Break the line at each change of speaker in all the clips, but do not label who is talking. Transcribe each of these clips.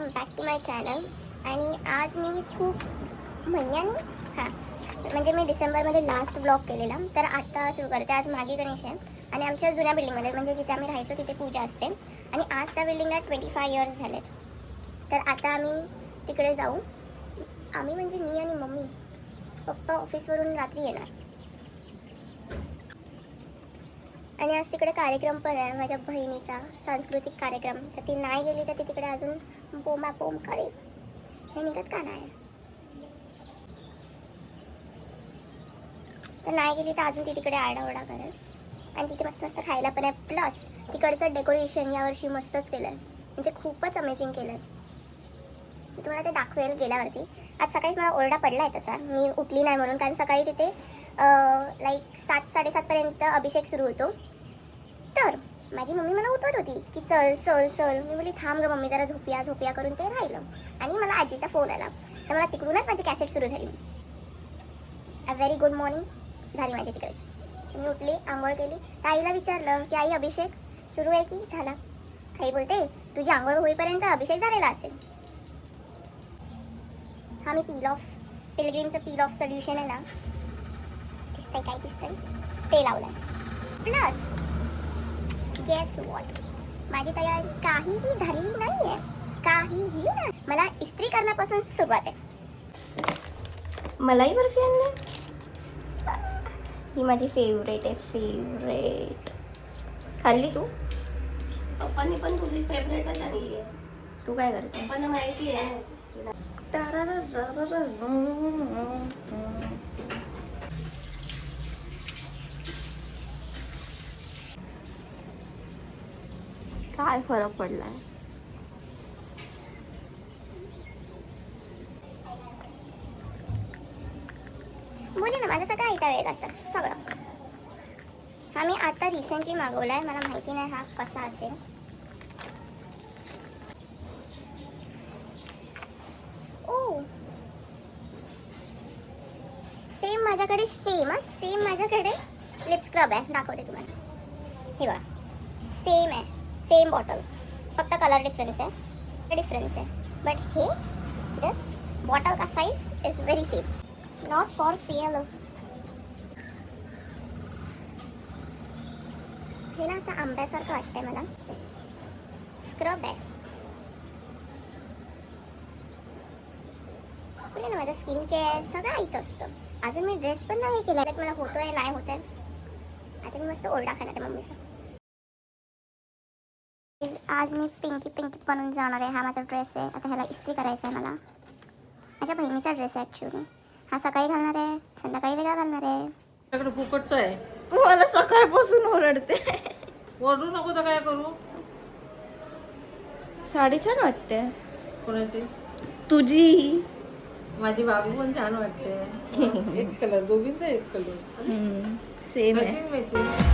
Welcome back to my channel. आणि आज मी खूप महिन्यानी म्हणजे मी डिसेंबरमध्ये लास्ट ब्लॉग केलेला, तर आता सुरू करते. आज मागे गणेश आहे आणि आमच्या जुन्या बिल्डिंगमध्ये म्हणजे जिथे आम्ही राहायचो तिथे पूजा असते आणि आज त्या बिल्डिंगला 25 इयर्स झालेत. तर आता आम्ही तिकडे जाऊ. आम्ही म्हणजे मी आणि मम्मी. पप्पा ऑफिसवरून रात्री येणार आणि आज तिकडे कार्यक्रम पण आहे माझ्या बहिणीचा, सांस्कृतिक कार्यक्रम. तर ती नाही गेली तर ती तिकडे अजून बोंबाबोंब करेल. हे निघत का नाही, तर नाही गेली तर अजून ती तिकडे आरडाओरडा करेल. आणि तिथे मस्त मस्त खायला पण आहे. प्लस तिकडचं डेकोरेशन यावर्षी मस्तच केलं आहे, म्हणजे खूपच अमेझिंग केलं आहे. मी तुम्हाला ते दाखवेल गेल्यावरती. आज सकाळीच मला ओरडा पडला आहे तसा, मी उठली नाही म्हणून, कारण सकाळी तिथे लाईक 7-7:30पर्यंत अभिषेक सुरू होतो. तर माझी मम्मी मला उठवत होती की चल चल चल. मी बोलली थांब ग मम्मी, जरा झोपूया करून ते राहिलं. आणि मला आजीचा फोन आला, तर मला तिकडूनच माझी कॅसेट सुरू झाली. अ व्हेरी गुड मॉर्निंग झाली माझी तिकडेच. मी उठली, आंघोळ केली. तर आईला विचारलं की आई अभिषेक सुरू आहे की झाला. आई बोलते तुझी आंघोळ होईपर्यंत अभिषेक झालेला असेल. हा मी पिलग्रीमचं पील ऑफ सोल्युशन आहे ना, दिसतंय काय दिसतंय ते लावलं आहे. प्लस गेस वॉट, माझी तयारी काहीही झालेली नाही आहे, काहीही नाही. मला इस्त्री करण्यापासून सुरुवात आहे. मलाही बर्फी आणली, ही माझी फेवरेट आहे, फेवरेट. खाल्ली तू?
पप्पांनी पण तुझी फेवरेटच आणली आहे.
तू काय करते?
पप्पांना माहिती आहे.
काय फरक पडलाय? बोले ना, माझं सगळं ऐका वेळ असतं सगळं. हा मी आता रिसेंटली मागवलाय, मला माहिती नाही हा कसा असेल. ओ सेम माझ्याकडे सेम माझ्याकडे लिप स्क्रब आहे, दाखवते तुम्हाला. हे बघा, सेम आहे, सेम बॉटल, फक्त कलर डिफरन्स आहे. बट हे दिस बॉटल का size is very same, not for sale. हे ना असं आंब्यासारखं वाटतंय मला. स्क्रब आहे. पुढे ना माझं स्किन केअर सगळं ऐकत असतं. अजून मी ड्रेस पण नाही केला, मला होतोय नाही होत आहे. आता मी मस्त ओरडा खाणार आहे मम्मीचा. आज मी पिंकी बनून जाणार आहे. हा माझा ड्रेस आहे, आता ह्याला इस्त्री करायचं आहे मला. माझ्या बहिणीचा ड्रेस आहे ॲक्च्युली. हा सकाळी घालणार आहे, संध्याकाळी वेगळा घालणार आहे.
तुझ्याकडे फुकटचं आहे.
तू मला सकाळपासून ओरडते.
ओरडू नको तर काय करू?
साडी छान वाटते.
कोणाची?
तुझी.
माझी बाबू पण छान वाटते. एक कलर, दोघींचा एक कलर
सेम आहे.
Matching matching.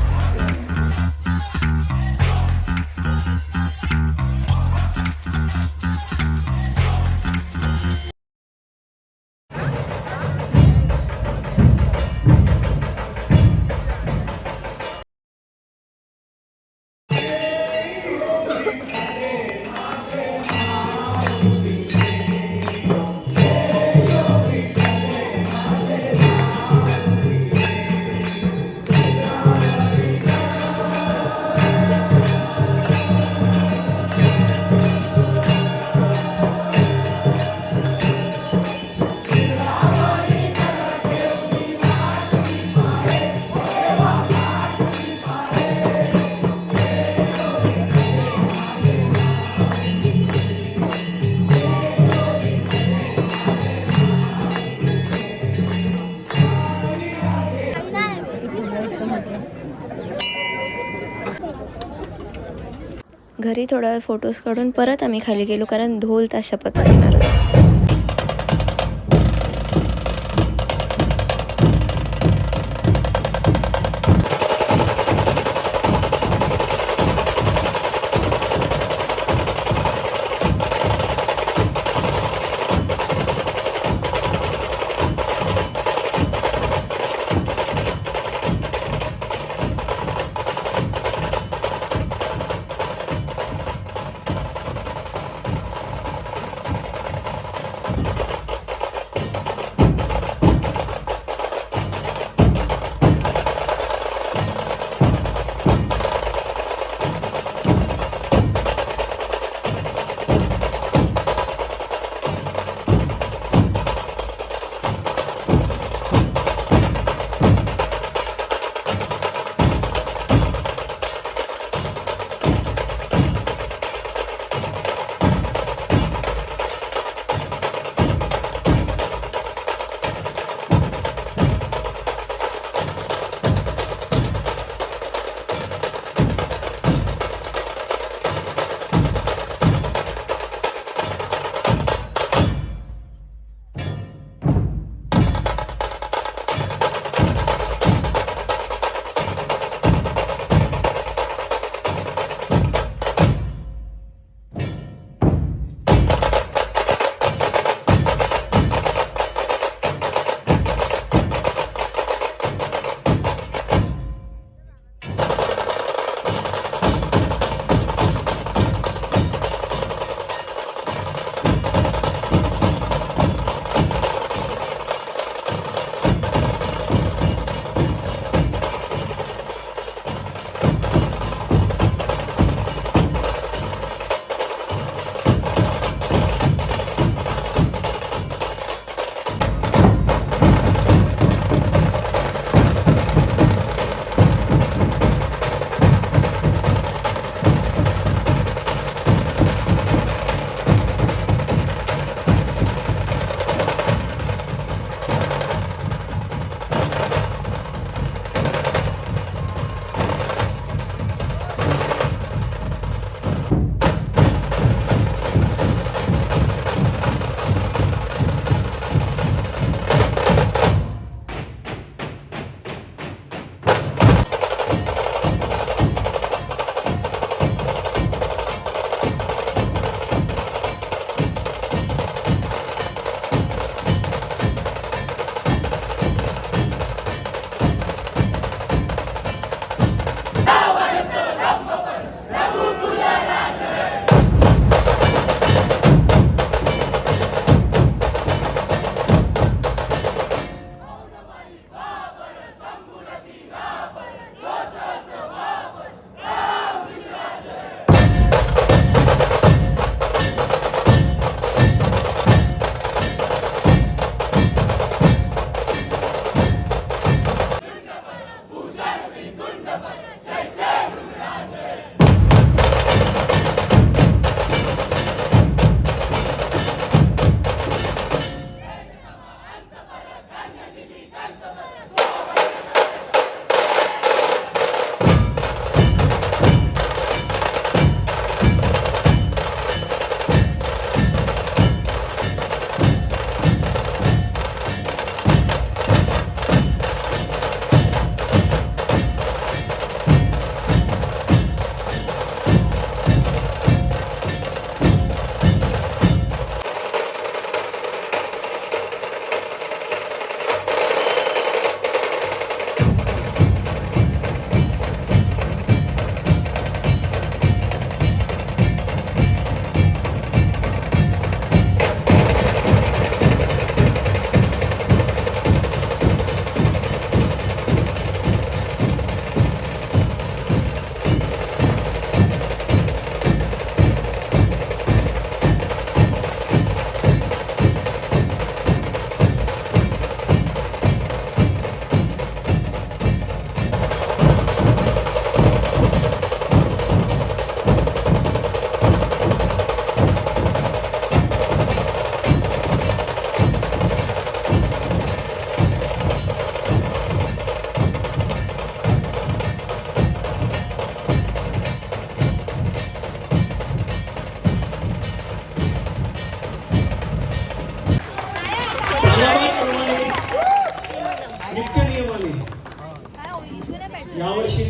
घरी थोडा वेळ फोटोज काढून परत आम्ही खाली गेलो, कारण ढोल ताशा पथक येणार होता.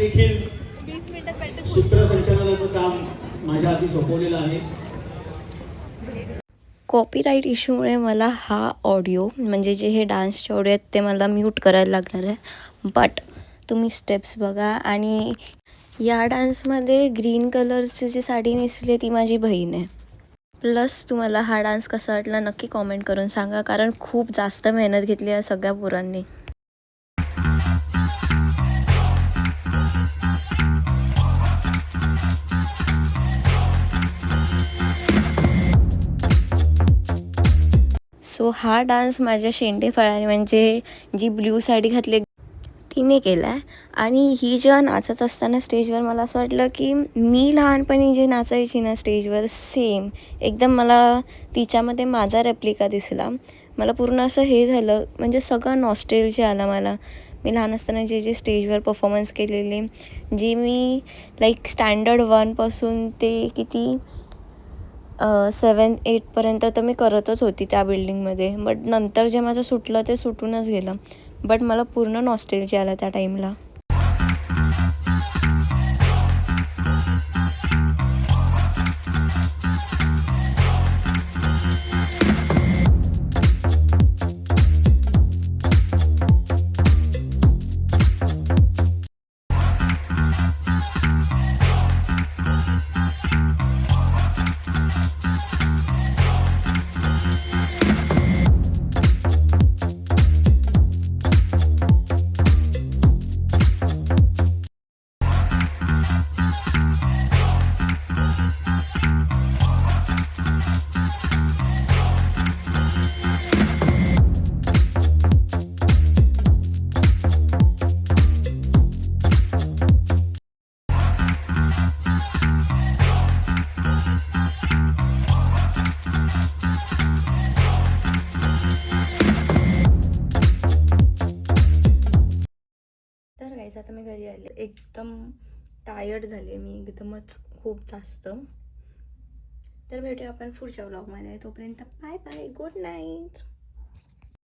देखील सूत्रसंचालनाचं काम माझ्या हाती सोपवलेलं आहे.
कॉपीराईट इश्यूमुळे मला हा ऑडिओ म्हणजे जे हे डान्सचे ऑडिओ आहेत ते मला म्यूट करायला लागणार आहे. बट तुम्ही स्टेप्स बघा. आणि या डान्समध्ये ग्रीन कलरची जी साडी नेसली ती माझी बहीण आहे. प्लस तुम्हाला हा डान्स कसा वाटला नक्की कॉमेंट करून सांगा, कारण खूप जास्त मेहनत घेतली आहे सगळ्या पोरांनी. सो हा डान्स माझ्या शेंडे फळाने म्हणजे जी ब्ल्यू साडी घातली तिने केला आहे. आणि ही जेव्हा नाचत असताना स्टेजवर मला असं वाटलं की मी लहानपणी जे नाचायची ना स्टेजवर सेम एकदम मला तिच्यामध्ये माझा रेप्लिका दिसला. मला पूर्ण असं हे झालं, म्हणजे सगळं नॉस्टेल्जिया आला मला. मी लहान असताना जे स्टेजवर परफॉर्मन्स केलेले, जे मी लाईक स्टँडर्ड 1पासून ते किती 7-8पर्यंत तर मी करतच होती त्या बिल्डिंगमध्ये. बट नंतर जे माझं सुटलं ते सुटूनच गेलं. बट मला पूर्ण नॉस्टेल्जिया आला त्या टाईमला. तर गाईज आता मी घरी आले, एकदम टायर्ड झाले मी एकदमच खूप जास्त. तर भेटूया आपण पुढच्या व्लॉगमध्ये. तोपर्यंत बाय बाय, गुड नाईट.